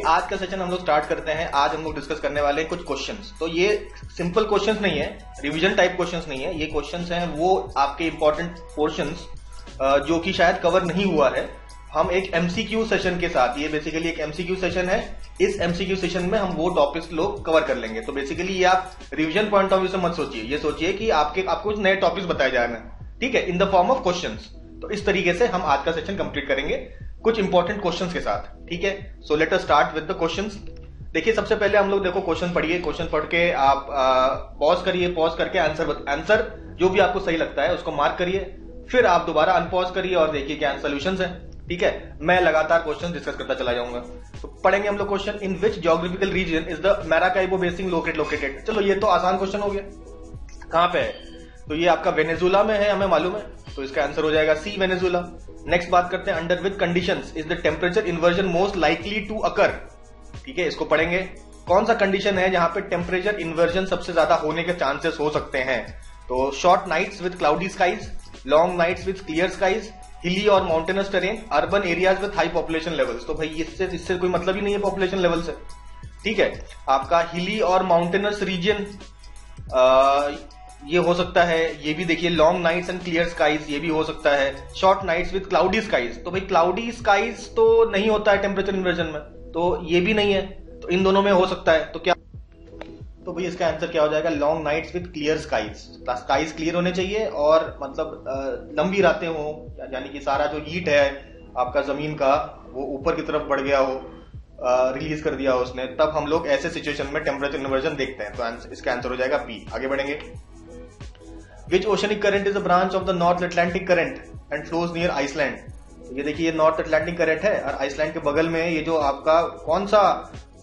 आज का सेशन हम लोग स्टार्ट करते हैं। आज हम लोग डिस्कस करने वाले हैं कुछ क्वेश्चंस। तो ये सिंपल क्वेश्चंस नहीं है, रिवीजन टाइप क्वेश्चंस नहीं है, ये क्वेश्चंस हैं वो आपके इंपॉर्टेंट पोर्शंस जो कि शायद कवर नहीं हुआ है। हम एक एमसीक्यू सेशन के साथ, ये बेसिकली एक एमसीक्यू सेशन है, इस एमसीक्यू सेशन में हम वो टॉपिक्स लोग कवर कर लेंगे। तो बेसिकली ये आप रिवीजन पॉइंट ऑफ व्यू से मत सोचिए, ये सोचिए कि आपको कुछ नए टॉपिक्स बताए जा रहे हैं, ठीक है, in the form of questions. तो इस तरीके से हम आज का सेशन कंप्लीट करेंगे कुछ इंपॉर्टेंट क्वेश्चंस के साथ, ठीक है। So let us start with the questions. देखिए सबसे पहले हम लोग देखो क्वेश्चन पढ़िए, क्वेश्चन पढ़ के आप पॉज करिए, पॉज करके आंसर जो भी आपको सही लगता है उसको मार्क करिए, फिर आप दोबारा अनपॉज करिए और देखिए क्या सॉल्यूशंस है, ठीक है। मैं लगातार क्वेश्चन डिस्कस करता चला जाऊंगा। तो पढ़ेंगे हम लोग question. In which geographical region is the Maracaibo Basin located. चलो ये तो आसान क्वेश्चन हो गया, कहां पे है? तो ये आपका वेनेजुला में है, हमें मालूम है, तो इसका आंसर हो जाएगा सी, वेनेजुला। नेक्स्ट बात करते हैं, under which conditions is the temperature inversion most likely to occur. ठीक है, इसको पढ़ेंगे। कौन सा कंडीशन है जहां पे टेम्परेचर इन्वर्जन सबसे ज्यादा होने के चांसेस हो सकते हैं? तो short nights with cloudy skies, long nights with clear skies, hilly और mountainous terrain, urban areas with high population levels. तो भाई इससे कोई मतलब ही नहीं है पॉपुलेशन लेवल से, ठीक है। आपका हिली और माउंटेनस रीजन ये हो सकता है, ये भी देखिए long nights and clear skies, ये भी हो सकता है। Short nights with cloudy skies, तो भाई क्लाउडी स्काइज तो नहीं होता है टेम्परेचर इन्वर्जन में, तो ये भी नहीं है, तो इन दोनों में हो सकता है। तो क्या, तो भाई इसका आंसर क्या हो जाएगा? Long nights with clear skies. Skies clear होने चाहिए और मतलब लंबी रातें हो, यानी कि सारा जो हीट है आपका जमीन का वो ऊपर की तरफ बढ़ गया हो, रिलीज कर दिया हो उसने, तब हम लोग ऐसे सिचुएशन में टेम्परेचर इन्वर्जन देखते हैं। तो इसका आंसर हो जाएगा बी। आगे बढ़ेंगे। Which oceanic current is a branch of the North Atlantic current and flows near Iceland? ये देखिए ये नॉर्थ अटलांटिक करंट है और आइसलैंड के बगल में ये जो आपका कौन सा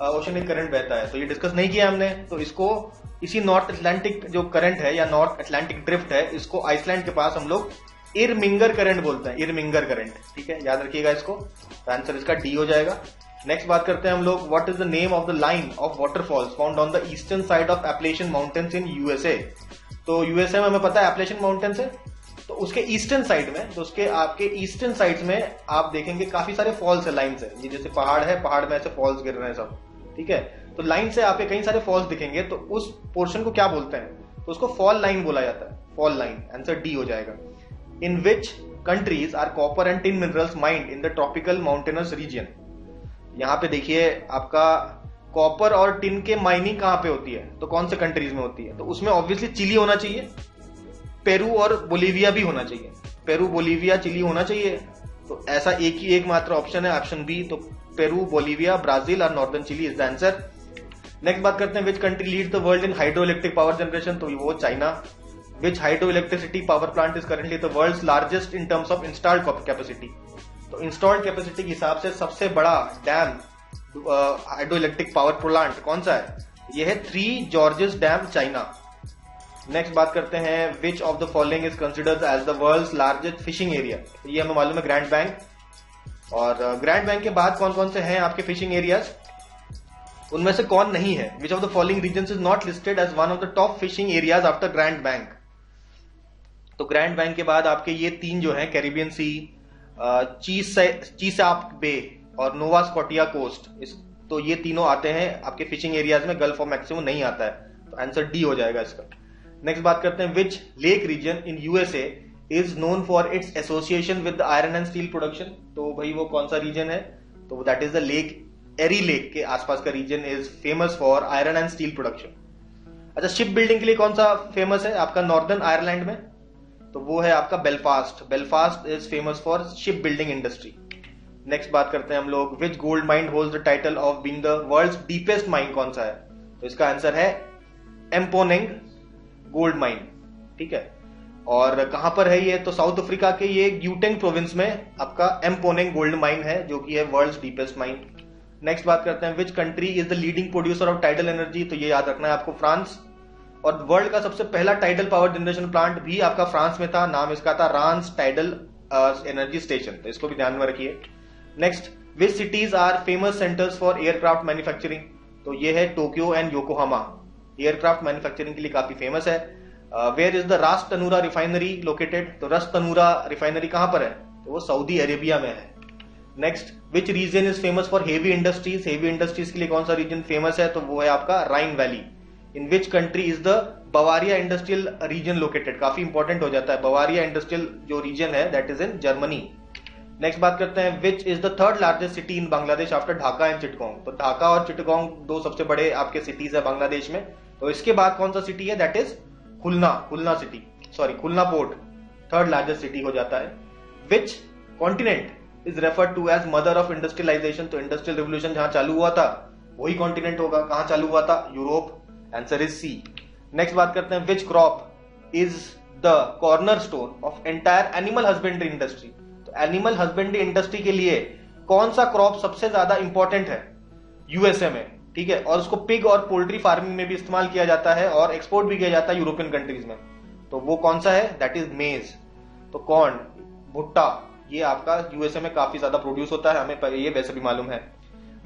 ओशनिक करंट बहता है, तो ये डिस्कस नहीं किया हमने। तो इसको इसी नॉर्थ अटलांटिक जो करंट है या नॉर्थ अटलांटिक ड्रिफ्ट है, इसको आइसलैंड के पास हम लोग इरमिंगर करंट बोलते हैं, इरमिंगर करंट, ठीक है, याद रखिएगा इसको। तो आंसर इसका डी हो जाएगा। नेक्स्ट बात करते हैं हम लोग, what is the name of the line of waterfalls found on the eastern side of Appalachian Mountains in USA? तो यूएसए में हमें पता है एपलेशियन माउंटेन्स है, तो उसके ईस्टर्न साइड में, तो उसके आपके ईस्टर्न साइड्स में आप देखेंगे काफी सारे फॉल्स है, लाइन से, ये जैसे पहाड़ है, पहाड़ में ऐसे फॉल्स गिर रहे हैं सब, ठीक है। तो लाइन से आपके कई सारे फॉल्स दिखेंगे, तो उस पोर्शन को क्या बोलते हैं? तो उसको फॉल लाइन बोला जाता है, फॉल लाइन। आंसर डी हो जाएगा। In which countries are copper and tin minerals mined in the tropical mountainous region? यहाँ पे देखिए आपका कॉपर और टिन के माइनिंग कहां पे होती है, तो कौन से कंट्रीज में होती है? तो उसमें ऑब्वियसली चिली होना चाहिए, पेरू और बोलीविया भी होना चाहिए, पेरू, बोलीविया, चिली होना चाहिए। तो ऐसा एक मात्र ऑप्शन है, ऑप्शन बी। तो पेरू, बोलीविया, ब्राजील और northern Chile is the answer. Next बात करते हैं, which country leads the world in hydro electric power generation? तो वो China. Which hydro electricity power plant is currently the world's largest in terms of installed capacity? तो installed capacity के हिसाब से सबसे बड़ा dam hydro electric power plant कौन सा है? यह है 3 जॉर्जेस डैम, चाइना। नेक्स्ट बात करते हैं, which of the following is considered as the world's largest fishing area? ये हमें मालूम है ग्रैंड बैंक, और ग्रैंड बैंक के बाद कौन कौन से हैं आपके फिशिंग एरियाज? उनमें से कौन नहीं है? Which of the following region is not listed as one of the top fishing areas after Grand Bank? तो ग्रैंड बैंक के बाद आपके ये 3 जो है, कैरिबियन सी, चीसाप बे और नोवा स्कॉटिया कोस्ट, तो ये तीनों आते हैं आपके फिशिंग एरियाज में, गल्फ ऑफ मैक्सिको नहीं आता है। तो आंसर डी हो जाएगा इसका। नेक्स्ट बात करते हैं, which lake region in USA is known for its association with iron and steel production? तो भाई वो कौन सा रीजन है? तो that is the lake, Erie lake के आसपास का region is famous for iron and steel production. अच्छा, शिप बिल्डिंग के लिए कौन सा फेमस है आपका नॉर्दर्न आयरलैंड में? तो वो है आपका Belfast. Belfast is famous for ship building industry. Next बात करते हैं हम लोग, which gold mine holds the title of being the world's deepest mine? कौन सा है? तो इसका आंसर है एम्पोनेंग गोल्ड माइन, ठीक है। और कहां पर है ये? तो साउथ अफ्रीका के ये ग्यूटेंग प्रोविंस में आपका एम्पोनेंग गोल्ड माइन है, जो कि है वर्ल्ड्स डीपेस्ट माइन। नेक्स्ट बात करते हैं, which country is the leading producer of tidal energy? तो ये याद रखना है आपको, फ्रांस। और वर्ल्ड का सबसे पहला टाइडल पावर जनरेशन प्लांट भी आपका फ्रांस में था, नाम इसका था रांस टाइडल एनर्जी स्टेशन, तो इसको भी ध्यान में रखिए। Next, which cities are famous centres for aircraft manufacturing? तो ये है Tokyo and Yokohama, aircraft manufacturing के लिए काफी फेमस है। वेयर इज द रास तनूरा रिफाइनरी लोकेटेड? तो रस तनूरा रिफाइनरी कहां पर है? तो वो सऊदी अरेबिया में है। Next, which region is famous for heavy industries? Heavy industries के लिए कौन सा रीजन फेमस है? तो वो है आपका Rhine Valley. In which country is the Bavaria industrial region located? काफी इंपॉर्टेंट हो जाता है, बवारिया इंडस्ट्रियल जो रीजन है that is in Germany. Next बात करते हैं, which is the third largest city in Bangladesh after Dhaka and Chittagong? तो ढाका और चिटगोंग दो सबसे बड़े आपके सिटीज है बांग्लादेश में। तो इसके बाद कौन सा सिटी है? That is Khulna city, sorry Khulna port third largest city हो जाता है। Which continent is referred to as mother of industrialisation? तो इंडस्ट्रियल रिवोल्यूशन जहां चालू हुआ था वही कॉन्टिनेंट होगा। कहां चालू हुआ था? Europe. Answer is C. Next बात करते हैं, which crop is the cornerstone of entire animal husbandry industry? तो एनिमल हस्बेंड्री इंडस्ट्री के लिए कौन सा क्रॉप सबसे ज्यादा इंपॉर्टेंट है यूएसए में? ठीक है, और उसको पिग और पोल्ट्री फार्मिंग में भी इस्तेमाल किया जाता है और एक्सपोर्ट भी किया जाता है यूरोपियन कंट्रीज में। तो वो कौन सा है? दैट इज मेज। तो कॉर्न, भुट्टा, ये आपका यूएसए में काफी ज्यादा प्रोड्यूस होता है, हमें ये वैसे भी मालूम है।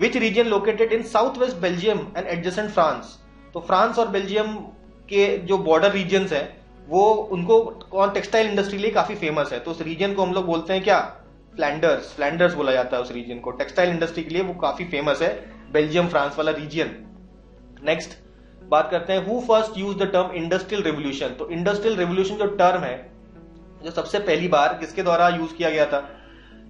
Which region located in south west Belgium and adjacent France? तो फ्रांस और बेल्जियम के जो बॉर्डर रीजन्स हैं वो उनको कौन टेक्सटाइल इंडस्ट्री लिए काफी फेमस है। तो उस रीजन को हम लोग बोलते हैं क्या? फ्लैंडर्स। फ्लैंडर्स बोला जाता है उस रीजन को, टेक्सटाइल इंडस्ट्री के लिए वो काफी फेमस है, बेल्जियम फ्रांस वाला रीजन। नेक्स्ट बात करते हैं, who first use the term industrial revolution? तो इंडस्ट्रियल रिवोल्यूशन जो टर्म है जो सबसे पहली बार किसके द्वारा यूज किया गया था?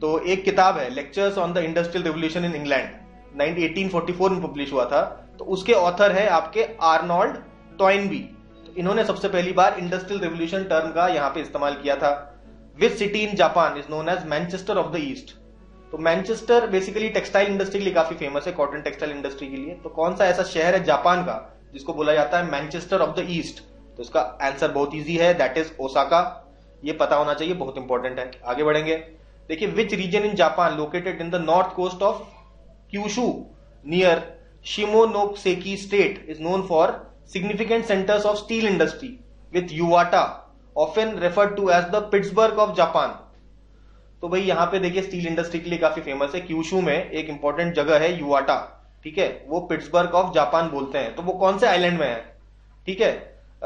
तो एक किताब है lectures on the industrial revolution in England, 1844 में पब्लिश हुआ था। तो उसके ऑथर है आपके आर्नोल्ड टॉयनबी। तो इन्होंने सबसे पहली बार इंडस्ट्रियल रिवोल्यूशन टर्म का यहां पे इस्तेमाल किया था। Which city in Japan is known as Manchester of the East? तो मैनचेस्टर बेसिकली टेक्सटाइल इंडस्ट्री के लिए काफी फेमस है, कॉटन टेक्सटाइल इंडस्ट्री के लिए। तो कौन सा ऐसा शहर है जापान का जिसको बोला जाता है मैनचेस्टर ऑफ द ईस्ट? तो इसका आंसर बहुत ईजी है, दैट इज ओसाका। ये पता होना चाहिए, बहुत इंपॉर्टेंट है। आगे बढ़ेंगे, देखिए, which region in Japan located in the north coast of Kyushu near Shimonoseki state is known for significant centres of steel industry with Yawata often referred to as the Pittsburgh of Japan? तो भाई यहां पे देखिए steel industry के लिए काफी famous है, Kyushu में एक इंपॉर्टेंट जगह है युवाटा, ठीक है, वो पिट्सबर्ग ऑफ जापान बोलते हैं। तो वो कौन से आइलैंड में है? ठीक है,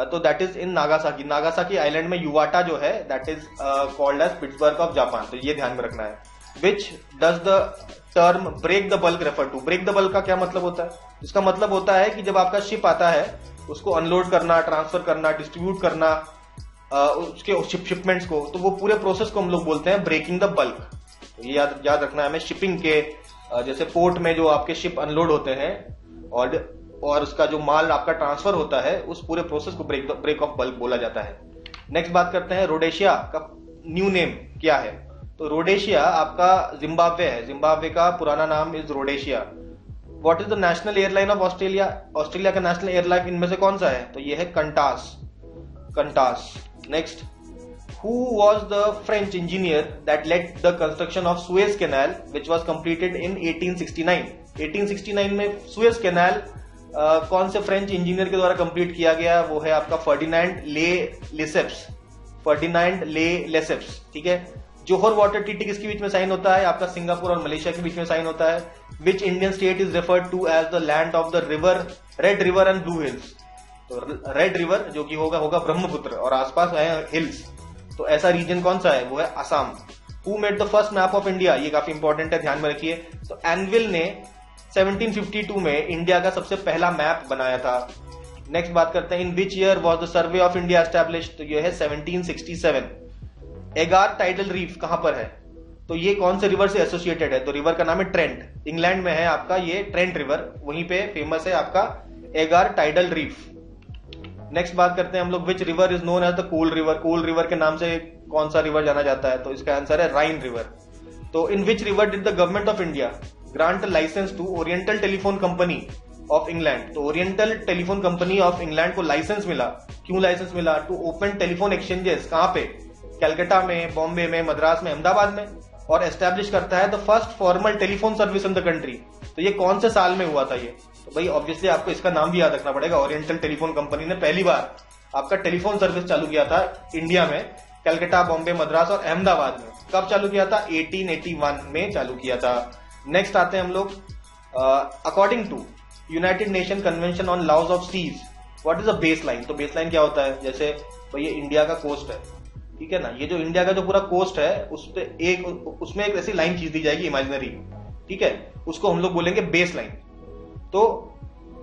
तो that is in Nagasaki. Nagasaki island में युवाटा जो है that is called as Pittsburgh of Japan. तो ये ध्यान में रखना है। Which does the term break the bulk refer to? Break the bulk का क्या मतलब होता है? इसका मतलब होता है कि जब आपका शिप आता है उसको अनलोड करना, ट्रांसफर करना, डिस्ट्रीब्यूट करना उसके शिपमेंट्स को, तो वो पूरे प्रोसेस को हम लोग बोलते हैं ब्रेकिंग द बल्क। तो ये याद रखना है हमें। शिपिंग के जैसे पोर्ट में जो आपके शिप अनलोड होते हैं और उसका जो माल आपका ट्रांसफर होता है उस पूरे प्रोसेस को ब्रेक ऑफ बल्क बोला जाता है। नेक्स्ट बात करते हैं, रोडेशिया का न्यू नेम क्या है? तो रोडेशिया आपका जिम्बाब्वे है, जिम्बाब्वे का पुराना नाम is Rhodesia. What is the national airline of Australia? Australia का नेशनल एयरलाइन इनमें से कौन सा है? तो ये है Qantas. Next, who was the French engineer that led the construction of Suez Canal which was completed in 1869? 1869 में सुएज कैनाल कौन से फ्रेंच इंजीनियर के द्वारा कंप्लीट किया गया? वो है आपका फर्डिनांड ले लेसेप्स। ठीक है, जोहर वाटर ट्रीटी किसके बीच में साइन होता है? आपका सिंगापुर और मलेशिया के बीच में साइन होता है। Which Indian state is referred to as the land of the river red river and blue hills? तो रेड रिवर जो कि होगा ब्रह्मपुत्र और आसपास है हिल्स, तो ऐसा रीजन कौन सा है? वो है Assam. Who made the first map of India? ये काफी इंपॉर्टेंट है, ध्यान में रखिए। तो एनविल ने 1752 में इंडिया का सबसे पहला मैप बनाया था। नेक्स्ट बात करते हैं, in which year was the Survey of India established? तो ये है 1767। एगार टाइडल रीफ कहां पर है? तो ये कौन से रिवर से एसोसिएटेड है? तो रिवर का नाम है ट्रेंट, इंग्लैंड में है आपका ये ट्रेंट रिवर, वहीं पे फेमस है आपका एगार टाइडल रीफ। नेक्स्ट बात करते हैं हम लोग, which river is known as the coal river? Coal river के नाम से कौन सा रिवर जाना जाता है? तो इसका आंसर है राइन रिवर। तो in which river did the government of India grant licence to Oriental Telephone Company of England? तो Oriental Telephone Company of England को लाइसेंस मिला, क्यों लाइसेंस मिला? टू ओपन टेलीफोन एक्सचेंजेस, कहां पे? कलकत्ता में, बॉम्बे में, मद्रास में, अहमदाबाद में, और एस्टेब्लिश करता है the first formal telephone service in the country. तो ये कौन से साल में हुआ था ये? तो भाई ऑब्वियसली आपको इसका नाम भी याद रखना पड़ेगा। ओरिएंटल टेलीफोन कंपनी ने पहली बार आपका टेलीफोन सर्विस चालू किया था इंडिया में, कलकत्ता, बॉम्बे, मद्रास और अहमदाबाद में। कब चालू किया था? 1881 में चालू किया था। नेक्स्ट आते हैं हम लोग, according to United Nation convention on laws of seas, what is a base line? तो बेस लाइन क्या होता है? जैसे भाई ये इंडिया का कोस्ट है, ठीक है ना। ये जो इंडिया का जो पूरा कोस्ट है उसमें एक ऐसी लाइन खींच दी जाएगी इमेजिनरी, ठीक है, उसको हम लोग बोलेंगे बेस लाइन। तो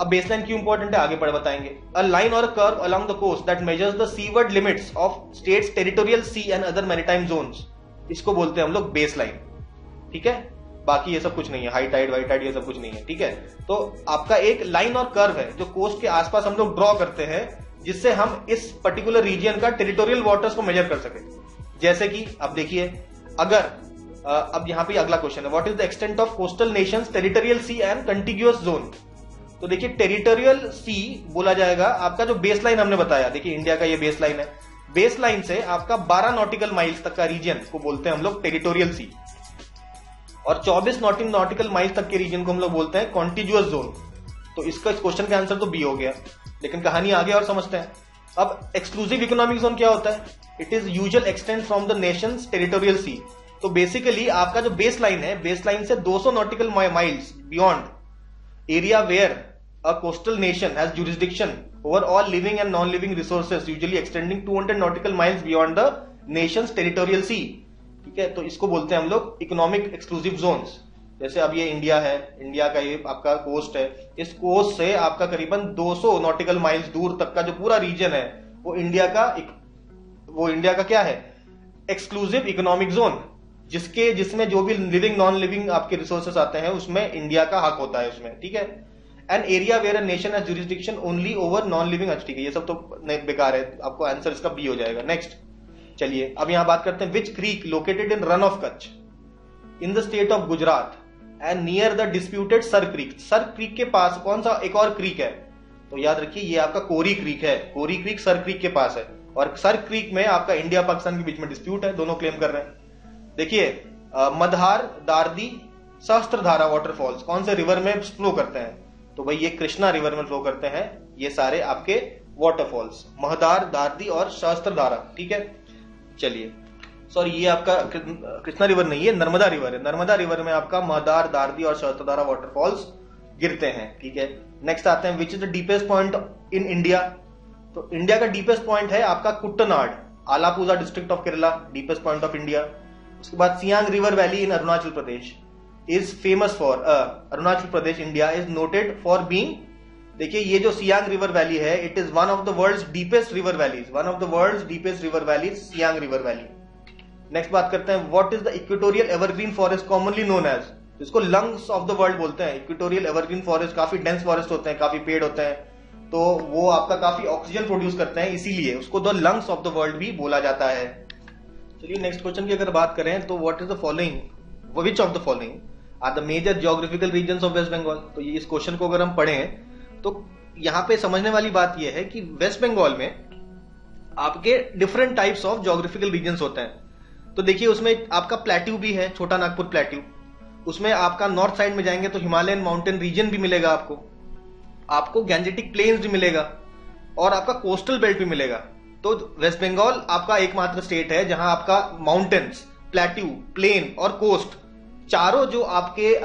अब बेस लाइन क्यों इंपॉर्टेंट है आगे पढ़ बताएंगे। अ लाइन और a curve along the coast that measures the seaward limits of states territorial sea and other maritime zones, इसको बोलते हैं हम लोग बेस लाइन, ठीक है। बाकी ये सब कुछ नहीं है, हाई टाइड वाई टाइड ये सब कुछ नहीं है, ठीक है। तो आपका एक लाइन और कर्व है जो कोस्ट के आसपास हम लोग ड्रॉ करते हैं, जिससे हम इस पर्टिकुलर रीजन का टेरिटोरियल वाटर्स को मेजर कर सके। जैसे कि अब देखिए, अगर अब यहां पे अगला क्वेश्चन है, what is the extent of coastal nations territorial sea and contiguous zone. तो देखिए टेरिटोरियल सी बोला जाएगा आपका जो बेस लाइन हमने बताया, देखिए इंडिया का ये बेस लाइन है, बेस लाइन से आपका 12 नॉटिकल माइल्स तक का रीजन को बोलते हैं हम लोग टेरिटोरियल सी, और 24 नॉटिकल माइल्स तक के रीजन को हम लोग बोलते हैं कॉन्टिग्यूअस जोन। तो इसका इस क्वेश्चन का आंसर तो बी हो गया, लेकिन कहानी आगे और समझते हैं। अब एक्सक्लूसिव इकोनॉमिक जोन क्या होता है? It is usual extend from the nations territorial sea. तो बेसिकली आपका जो बेस लाइन है, बेस लाइन से 200 nautical miles beyond area where a coastal nation has jurisdiction over all living and non living resources, usually extending 200 nautical miles beyond the nations territorial sea, ठीक है। तो इसको बोलते हैं हम लोग इकोनॉमिक एक्सक्लूसिव जोन्स। जैसे अब ये इंडिया है, इंडिया का ये आपका कोस्ट है, इस कोस्ट से आपका करीबन 200 नॉटिकल माइल्स दूर तक का जो पूरा रीजन है वो इंडिया का क्या है? एक्सक्लूसिव इकोनॉमिक जोन, जिसमें जो भी लिविंग नॉन लिविंग आपके रिसोर्सेस आते हैं उसमें इंडिया का हक होता है उसमें, ठीक है। An area where a nation has jurisdiction only over non living, ठीक है, ये सब तो बेकार है, आपको आंसर इसका बी हो जाएगा। नेक्स्ट चलिए अब यहां बात करते हैं, which creek located in Rann of Kutch in the state of Gujarat and near the disputed Sir Creek. Sir Creek के पास कौन सा एक और क्रीक है? तो याद रखिए ये आपका कोरी क्रीक है, कोरी क्रीक सर क्रीक के पास है, और सर क्रीक में आपका इंडिया पाकिस्तान के बीच में डिस्प्यूट है, दोनों क्लेम कर रहे हैं। देखिए मधार, दारदी, सहस्त्रधारा वाटरफॉल्स कौन से रिवर में फ्लो करते हैं? तो भाई ये कृष्णा रिवर में फ्लो करते हैं ये सारे आपके वाटरफॉल्स, महदार, दारदी और सहस्त्रधारा, ठीक है। चलिए सॉरी, ये आपका कृष्णा रिवर नहीं है, नर्मदा रिवर है, नर्मदा रिवर में आपका महदार, दारदी और सहस्त्रधारा वाटरफॉल्स गिरते हैं, ठीक है। नेक्स्ट आते हैं, which is the deepest point in India. तो इंडिया का डीपेस्ट पॉइंट है आपका Kuttanad, Alappuzha district of Kerala, deepest point of India. उसके बाद Siang river valley in Arunachal Pradesh is famous for, Arunachal Pradesh India is noted for being, देखिए ये जो सियांग रिवर वैली है it is one of the world's deepest river valleys, one of the world's deepest river valleys Siang river valley. Next बात करते हैं, what is the equatorial evergreen forest commonly known as, जिसको lungs of the world बोलते हैं। Equatorial evergreen forest काफी dense forest होते हैं, काफी पेड़ होते हैं, तो वो आपका काफी ऑक्सीजन प्रोड्यूस करते हैं, इसीलिए उसको the lungs of the world भी बोला जाता है। चलिए नेक्स्ट क्वेश्चन की अगर बात करें तो what is the following, which of the following are the major geographical regions of West Bengal. तो इस क्वेश्चन को अगर हम पढ़ें तो यहाँ पे समझने वाली बात यह है कि वेस्ट बंगाल में आपके different types of geographical regions होते हैं। तो देखिए उसमें आपका प्लेट्यू भी है, छोटा नागपुर प्लेट्यू, उसमें आपका नॉर्थ साइड में जाएंगे तो हिमालयन माउंटेन रीजन भी मिलेगा आपको गैंजेटिक प्लेन्स भी मिलेगा, और आपका कोस्टल बेल्ट भी मिलेगा। तो वेस्ट बंगाल आपका एकमात्र स्टेट है जहां आपका माउंटेन्स, प्लेट्यू, प्लेन और कोस्ट चारों जो आपके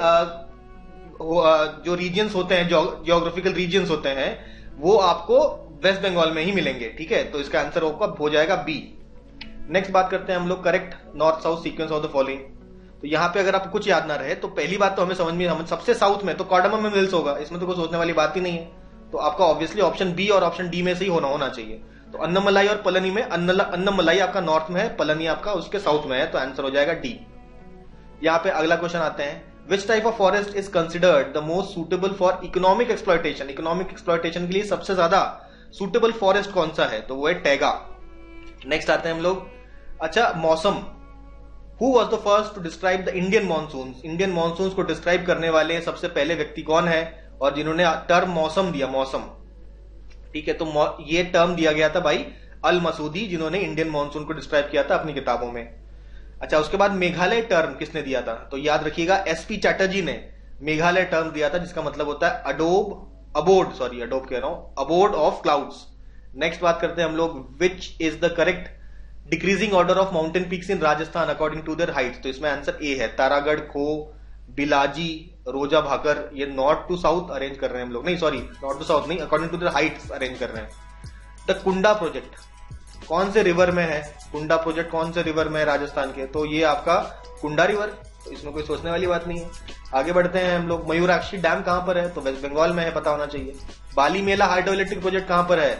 जो रीजन्स होते हैं, ज्योग्राफिकल रीजन्स होते हैं, वो आपको वेस्ट बंगाल में ही मिलेंगे, ठीक है। तो इसका आंसर हो जाएगा बी। नेक्स्ट बात करते हैं हम लोग, correct north south sequence of the following. तो यहाँ पे अगर आपको कुछ याद ना रहे तो पहली बात तो हमें समझ में, हम सबसे साउथ में तो कार्डामम मिल्स होगा, इसमें तो कुछ सोचने वाली बात ही नहीं है। तो आपका ऑब्वियसली ऑप्शन बी और ऑप्शन डी में से ही होना चाहिए। तो अन्नमलाई और पलनी में, अन्नमलाई आपका नॉर्थ में है, पलनी आपका उसके साउथ में है, तो आंसर हो जाएगा डी। यहाँ पे अगला क्वेश्चन आते हैं, which type of forest is considered the most suitable for economic exploitation. Economic exploitation के लिए सबसे ज्यादा सुटेबल फॉरेस्ट कौन सा है? तो वो है टैगा। नेक्स्ट आते हैं हम लोग, अच्छा मौसम, who was the first to describe the Indian monsoon. Indian monsoon को डिस्क्राइब करने वाले सबसे पहले व्यक्ति कौन है और जिन्होंने टर्म मौसम दिया, मौसम, ठीक है। तो ये टर्म दिया गया था भाई अल मसूदी, जिन्होंने इंडियन मानसून को डिस्क्राइब किया था अपनी किताबों में। अच्छा उसके बाद मेघालय टर्म किसने दिया था? तो याद रखिएगा एसपी चैटर्जी ने मेघालय टर्म दिया था, जिसका मतलब होता है अबोर्ड ऑफ क्लाउड्स। नेक्स्ट बात करते हैं हम लोग, which is the correct decreasing order of mountain peaks in Rajasthan according to their heights. तो इसमें आंसर ए है, तारागढ़, खो, बिलाजी, रोजा भाकर, ये नॉर्थ टू साउथ अरेंज कर रहे हैं हम लोग, नहीं सॉरी नॉर्थ टू साउथ नहीं, according to their heights arrange कर रहे हैं। द कुंडा प्रोजेक्ट कौन से रिवर में है, कुंडा प्रोजेक्ट कौन से रिवर में है राजस्थान के, तो ये आपका कुंडा रिवर, तो इसमें कोई सोचने वाली बात नहीं है। आगे बढ़ते हैं हम लोग, मयूराक्षी डैम कहां पर है, तो वेस्ट बंगाल में है, पता होना चाहिए। बाली मेला हाइड्रो इलेक्ट्रिक प्रोजेक्ट कहां पर है,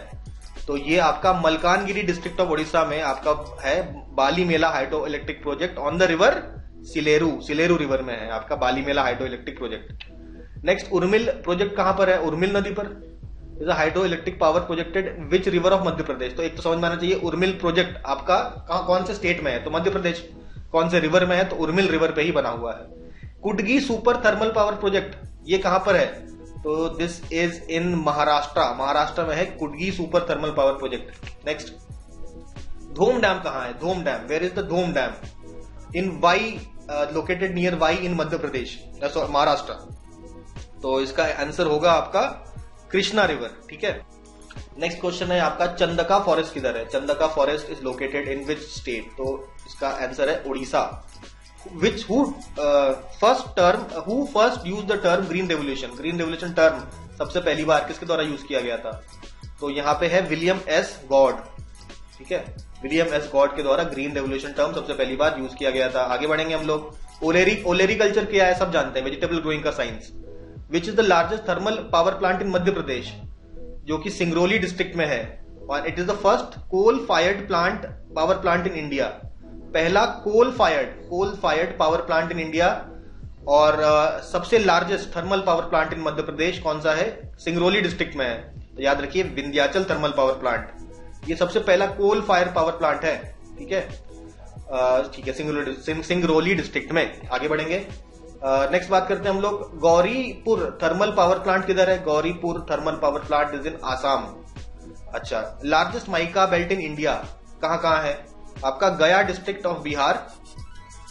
तो ये आपका मलकानगिरी डिस्ट्रिक्ट ऑफ उड़ीसा में आपका है Balimela hydro electric project on the river Sileru river में है आपका Balimela hydro electric project. Next Urmil project कहां पर है, उर्मिल नदी पर is a hydro electric power projected which river of Madhya Pradesh, तो एक तो समझ में आना चाहिए उर्मिल प्रोजेक्ट आपका कौन से स्टेट में है, तो मध्य प्रदेश। कौन से रिवर में है, तो उर्मिल रिवर पे ही बना हुआ है। Kudgi super thermal power project ये कहां पर है, तो दिस इज इन महाराष्ट्र में है Kudgi super thermal power project. Next Dhom dam कहां है, Dhom dam, where is the Dhom dam, in Wai located near Wai in Madhya Pradesh Maharashtra, तो इसका आंसर होगा आपका कृष्णा रिवर, ठीक है। नेक्स्ट क्वेश्चन है आपका चंदका फॉरेस्ट किधर है, Chandaka forest is located in which state, तो इसका आंसर है Orissa. Who first use the term green revolution term सबसे पहली बार किसके द्वारा यूज किया गया था, तो यहां पे है विलियम एस गॉड, ठीक है, विलियम एस गॉड के द्वारा ग्रीन रेवोल्यूशन टर्म सबसे पहली बार यूज किया गया था। आगे बढ़ेंगे हम लोग, ओलेरिकल्चर क्या है सब जानते हैं, वेजिटेबल ग्रोइंग का science. Which is the largest thermal power plant in Madhya Pradesh, जो कि सिंगरौली डिस्ट्रिक्ट में है, और it is the first coal fired power plant in India, पहला coal fired power plant in India. और सबसे largest thermal power plant in Madhya Pradesh कौन सा है, सिंगरौली डिस्ट्रिक्ट में है, तो याद रखिए विंध्याचल थर्मल पावर प्लांट, ये सबसे पहला कोल फायर पावर प्लांट है, ठीक है, ठीक है, सिंगरौली डिस्ट्रिक्ट में। आगे बढ़ेंगे, नेक्स्ट बात करते हैं हम लोग, गौरीपुर थर्मल पावर प्लांट किधर है, Gauripur thermal power plant is in Assam. अच्छा, largest mica belt in India कहां है, आपका गया डिस्ट्रिक्ट ऑफ बिहार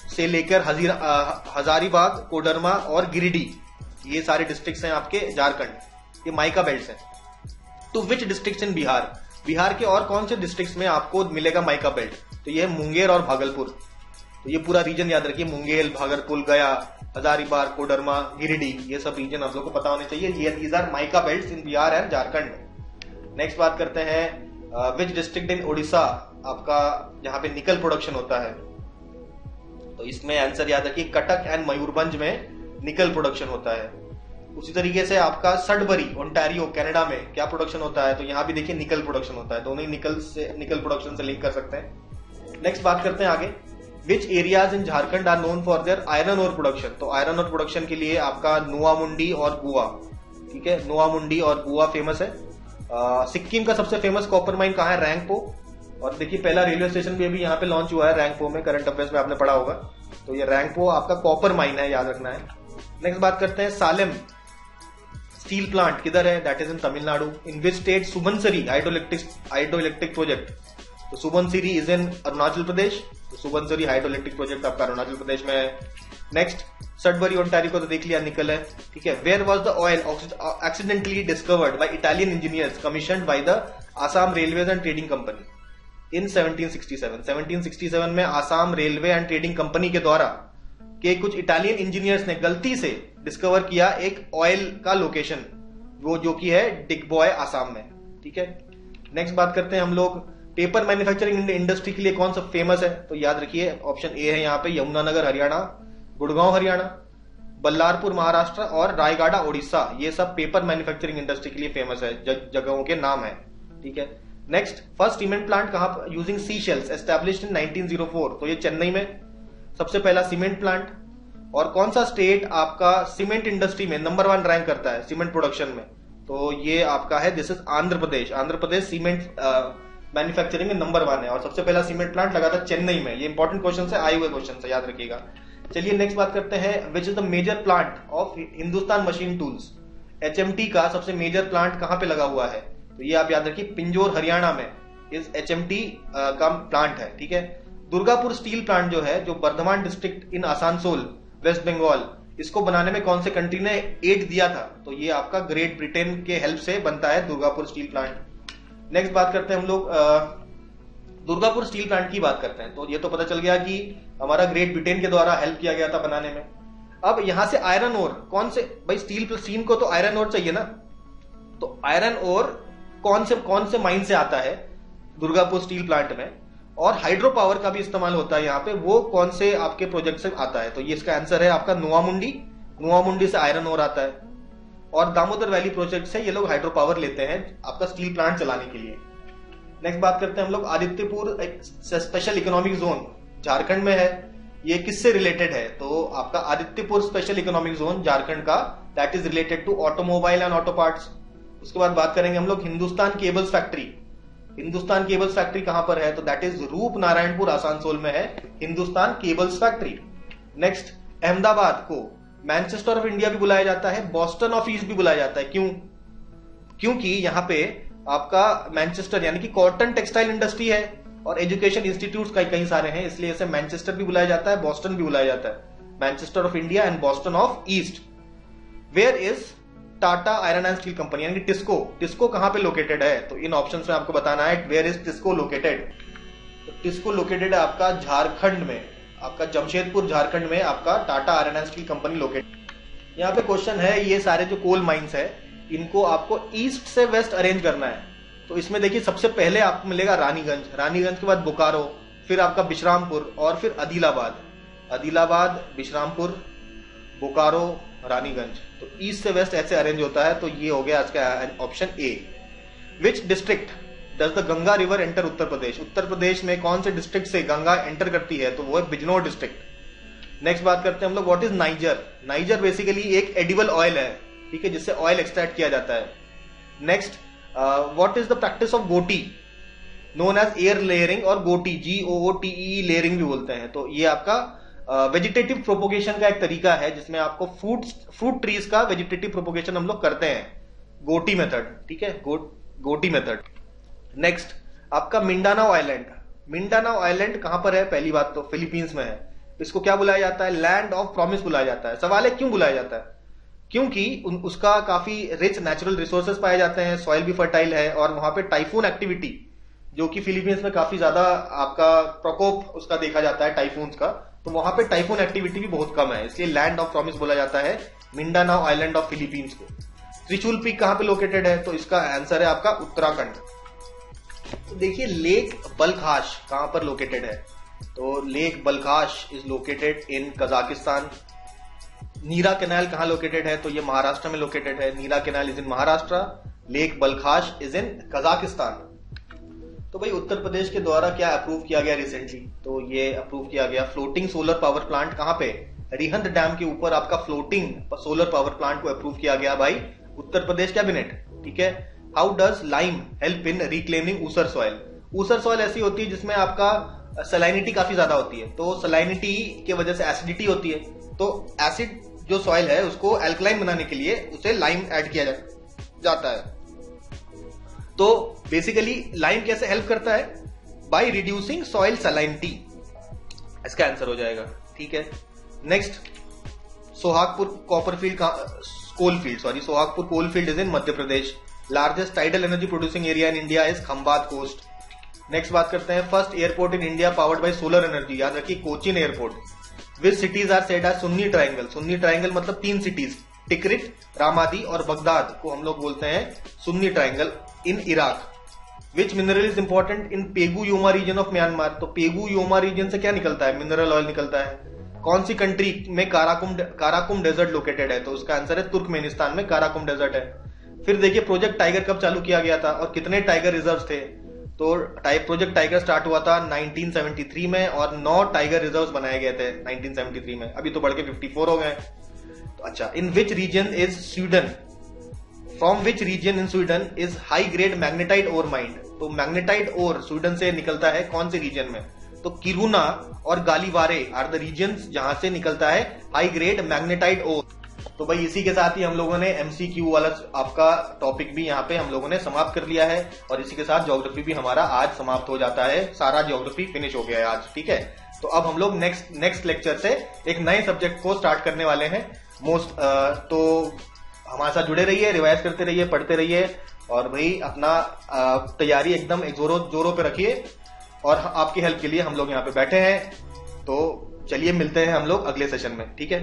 से लेकर हजारीबाग, कोडरमा और गिरिडीह, ये सारे डिस्ट्रिक्ट्स हैं आपके झारखंड, ये माइका बेल्ट हैं। तो विच डिस्ट्रिक्ट्स इन बिहार के और कौन से डिस्ट्रिक्ट्स में आपको मिलेगा माइका बेल्ट, तो ये मुंगेर और भागलपुर, तो ये पूरा रीजन याद रखिए, मुंगेर, भागलपुर, गया, हजारीबाग, कोडरमा, गिरिडीह, ये सब रीजन आप लोग को पता होने चाहिए, ये these are mica belts in Bihar and Jharkhand. Next बात करते हैं विच डिस्ट्रिक्ट इन उड़ीसा आपका जहां पे निकल प्रोडक्शन होता है, तो इसमें आंसर याद रखिए कटक एंड मयूरभंज में निकल प्रोडक्शन होता है। उसी तरीके से आपका सडबरी ओंटारियो कनाडा में क्या प्रोडक्शन होता है, तो यहां भी देखिए निकल प्रोडक्शन होता है, दोनों ही निकल प्रोडक्शन से लिंक कर सकते हैं। नेक्स्ट बात करते हैं आगे, which areas in Jharkhand are known for their iron ore production, तो आयरन ओर प्रोडक्शन के लिए आपका नोआमुंडी और गुआ, ठीक है, नोआमुंडी और गुआ फेमस है। सिक्किम का सबसे फेमस कॉपर माइन कहां है, रैंगपो, और देखिए पहला रेलवे स्टेशन भी अभी यहाँ पे लॉन्च हुआ है रैंगपो में, करंट अफेयर्स में आपने पढ़ा होगा, तो ये रैंगपो आपका कॉपर माइन है, याद रखना है। नेक्स्ट बात करते हैं सालेम स्टील प्लांट किधर है, that is in Tamil Nadu. In which state Subansiri hydro electric project, तो सुबनसिरी इज इन अरुणाचल प्रदेश, तो सुबनसिरी हाइड्रो इलेक्ट्रिक प्रोजेक्ट आपका अरुणाचल प्रदेश में है। नेक्स्ट सडबरी ओंटारियो को तो देख लिया, निकल है, ठीक है। Where was the oil accidentally discovered by Italian engineers commissioned by the Assam railways and trading company in 1767 में Assam railway and trading company के द्वारा के कुछ इटालियन इंजीनियर्स ने गलती से डिस्कवर किया एक ऑयल का लोकेशन, वो जो कि है डिगबॉय आसाम में, ठीक है। नेक्स्ट बात करते हैं हम लोग, पेपर मैन्युफैक्चरिंग इंडस्ट्री के लिए कौन सा फेमस है, तो याद रखिए ऑप्शन ए है यहाँ पे, यमुनानगर हरियाणा, गुड़गांव हरियाणा, बल्लारपुर महाराष्ट्र और रायगढ़ उड़ीसा, ये सब पेपर मैन्युफैक्चरिंग इंडस्ट्री के लिए फेमस है, जगहों के नाम है, ठीक है। नेक्स्ट, फर्स्ट सीमेंट प्लांट कहां using sea shells established in 1904, तो ये चेन्नई में सबसे पहला सीमेंट प्लांट। और कौन सा स्टेट आपका सीमेंट इंडस्ट्री में नंबर 1 रैंक करता है सीमेंट प्रोडक्शन में, तो ये आपका है, this is Andhra Pradesh cement manufacturing में नंबर 1 है, और सबसे पहला सीमेंट प्लांट लगा था चेन्नई में। ये इंपॉर्टेंट क्वेश्चन है, आए हुए क्वेश्चन है, याद रखिएगा। चलिए नेक्स्ट बात करते हैं, which is the major plant of Hindustan Machine Tools, HMT का सबसे मेजर प्लांट कहां पे लगा हुआ है, तो ये आप याद रखिए पिंजौर हरियाणा में इस एचएमटी का प्लांट है, ठीक है। दुर्गापुर स्टील प्लांट जो है, जो बर्धमान डिस्ट्रिक्ट इन आसानसोल वेस्ट बंगाल, इसको बनाने में कौन से कंट्री ने एड दिया था, तो ये आपका ग्रेट ब्रिटेन के हेल्प से बनता है दुर्गापुर स्टील प्लांट। नेक्स्ट बात करते हैं हम लोग, दुर्गापुर स्टील प्लांट की बात करते हैं, तो ये तो पता चल गया कि हमारा ग्रेट ब्रिटेन के द्वारा हेल्प किया गया था बनाने में। अब यहां से आयरन ओर कौन से, भाई स्टील को तो आयरन ओर चाहिए ना, तो आयरन ओर कौन से माइन से आता है, दुर्गापुर स्टील प्लांट में। और हाइड्रो पावर का भी इस्तेमाल होता है यहाँ पे, वो कौन से आपके प्रोजेक्ट से आता है? तो ये इसका आंसर है आपका नोआमुंडी। नोआमुंडी से आयरन ओर आता है। और दामोदर वैली प्रोजेक्ट से ये लोग हाइड्रो पावर लेते हैं आपका स्टील प्लांट चलाने के लिए। नेक्स्ट बात करते हैं हम लोग Adityapur special economic zone Jharkhand में है। ये किससे रिलेटेड है? तो आपका Adityapur special economic zone Jharkhand का, that is related to automobile and auto parts. उसके बाद बात करेंगे हम लोग Hindustan cables factory. Hindustan cables factory कहां पर है? तो दैट इज रूप नारायणपुर आसनसोल में है Hindustan cables factory. Next, Ahmedabad को मैनचेस्टर ऑफ इंडिया भी बुलाया जाता है, बॉस्टन ऑफ ईस्ट भी बुलाया जाता है। क्यों? क्योंकि यहां पे आपका मैनचेस्टर यानी कि कॉटन टेक्सटाइल इंडस्ट्री है और एजुकेशन इंस्टीट्यूट्स कई सारे हैं, इसलिए इसे मैनचेस्टर भी बुलाया जाता है, बॉस्टन भी बुलाया जाता है। Manchester of India and Boston of east. Where is Tata iron and steel company यानी कि टिस्को। टिस्को कहां पे लोकेटेड है? तो इन ऑप्शंस में आपको बताना है वेयर इज टिस्को लोकेटेड। तो टिस्को लोकेटेड है आपका झारखंड में, आपका जमशेदपुर झारखंड में आपका Tata iron and steel company located. यहाँ पे क्वेश्चन है, ये सारे जो कोल माइंस है इनको आपको ईस्ट से वेस्ट अरेंज करना है। तो इसमें देखिए सबसे पहले आपको मिलेगा रानीगंज, रानीगंज के बाद बोकारो, फिर आपका बिश्रामपुर और फिर आदिलाबाद। आदिलाबाद, बिश्रामपुर, बोकारो, रानीगंज। तो ईस्ट से वेस्ट ऐसे अरेंज होता है। तो ये हो गया आज का option A. Which district does the Ganga river enter Uttar Pradesh? Uttar Pradesh में कौन से डिस्ट्रिक्ट से गंगा एंटर करती है? तो वो है बिजनौर डिस्ट्रिक्ट। नेक्स्ट बात करते हैं हम लोग, what is niger? Niger basically एक एडिबल ऑयल है, ठीक है, जिससे ऑयल एक्सट्रैक्ट किया जाता है। Next, what is the practice of गोटी नोन एज एयर लेयरिंग और गोटी GOOTE लेयरिंग भी बोलते हैं। तो ये आपका वेजिटेटिव प्रोपोगेशन का एक तरीका है जिसमें आपको फ्रूट ट्रीज का वेजिटेटिव प्रोपोगेशन हम लोग करते हैं, गोटी मेथड, ठीक है, गोटी मेथड। नेक्स्ट, आपका मिंडानाओ आइलैंड। मिंडानाओ आइलैंड कहां पर है? पहली बात तो फिलीपींस में है। इसको क्या बुलाया जाता है? लैंड ऑफ प्रॉमिस बुलाया जाता है। सवाल है क्यों बुलाया जाता है? क्योंकि उसका काफी रिच नेचुरल रिसोर्सेज पाए जाते हैं, सॉइल भी फर्टाइल है और वहां पे टाइफून एक्टिविटी, जो कि फिलीपींस में काफी ज्यादा आपका प्रकोप उसका देखा जाता है टाइफून्स का, तो वहां पे टाइफून एक्टिविटी भी बहुत कम है, इसलिए लैंड ऑफ प्रॉमिस बोला जाता है मिंडानाओ आइलैंड ऑफ फिलीपींस को। त्रिशूल पीक कहां पे लोकेटेड है? तो इसका आंसर है आपका उत्तराखंड। तो देखिए लेक बलखाश कहां पर लोकेटेड है? तो lake Balkhash is located in Kazakhstan. Nira canal कहां लोकेटेड है? तो ये महाराष्ट्र में लोकेटेड है। Nira canal is in Maharashtra, lake Balkhash is in Kazakhstan. तो भाई उत्तर प्रदेश के द्वारा क्या अप्रूव किया गया रिसेंटली? तो ये अप्रूव किया गया फ्लोटिंग सोलर पावर प्लांट। कहां पे? रिहंद डैम के ऊपर आपका फ्लोटिंग सोलर पावर प्लांट को अप्रूव किया गया भाई उत्तर प्रदेश कैबिनेट, ठीक है। How does lime help in reclaiming ऊसर सॉइल? ऊसर सॉइल ऐसी होती है जिसमें आपका सलाइनिटी काफी ज्यादा होती है, तो सलाइनिटी की वजह से एसिडिटी होती है, तो एसिड जो सॉइल है उसको एल्कलाइन बनाने के लिए उसे लाइम ऐड किया जाता है। तो बेसिकली लाइम कैसे हेल्प करता है? बाय रिड्यूसिंग सॉइल सलाइनिटी, इसका आंसर हो जाएगा, ठीक है। Next, Sohagpur coalfield Sohagpur coalfield is in Madhya Pradesh. Largest tidal energy producing area in India is Khambhat coast. Next बात करते हैं, first airport in India powered by solar energy, याद रखिए Cochin airport. Which cities are said as Sunni triangle? Sunni triangle मतलब 3 cities, Tikrit, Ramadi और Baghdad को हम लोग बोलते हैं Sunni triangle in Iraq. Which mineral is important in Pegu Yoma region of Myanmar? तो पेगू योमा रीजन से क्या निकलता है? मिनरल ऑयल निकलता है। कौन सी कंट्री में काराकुम डेजर्ट लोकेटेड है? तो उसका आंसर है तुर्कमेनिस्तान में काराकुम डेजर्ट है। फिर देखिए प्रोजेक्ट टाइगर कब चालू किया गया था और कितने टाइगर रिजर्व थे? तो प्रोजेक्ट टाइगर स्टार्ट हुआ था 1973 में और 9 टाइगर रिजर्व्स बनाए गए थे 1973 में, अभी तो बढ़ के 54 हो गए। तो अच्छा, in which region is Sweden? From which region in Sweden is high grade magnetite ore mined? तो मैग्नेटाइट ओर स्वीडन से निकलता है कौन से रीजन में? तो किरुना और गालीवारे आर द रीजन्स जहां से निकलता है हाई ग्रेड मैग्नेटाइट ओर। तो भाई इसी के साथ ही हम लोगों ने एमसीक्यू वाला आपका टॉपिक भी यहाँ पे हम लोगों ने समाप्त कर लिया है और इसी के साथ ज्योग्राफी भी हमारा आज समाप्त हो जाता है। सारा ज्योग्राफी फिनिश हो गया है आज, ठीक है। तो अब हम लोग नेक्स्ट लेक्चर से एक नए सब्जेक्ट को स्टार्ट करने वाले हैं तो हमारे साथ जुड़े रहिए, रिवाइज करते रहिए, पढ़ते रहिए और भाई अपना तैयारी एकदम जोरों पे रखिए और आपकी हेल्प के लिए हम लोग यहाँ पे बैठे हैं। तो चलिए मिलते हैं हम लोग अगले सेशन में, ठीक है।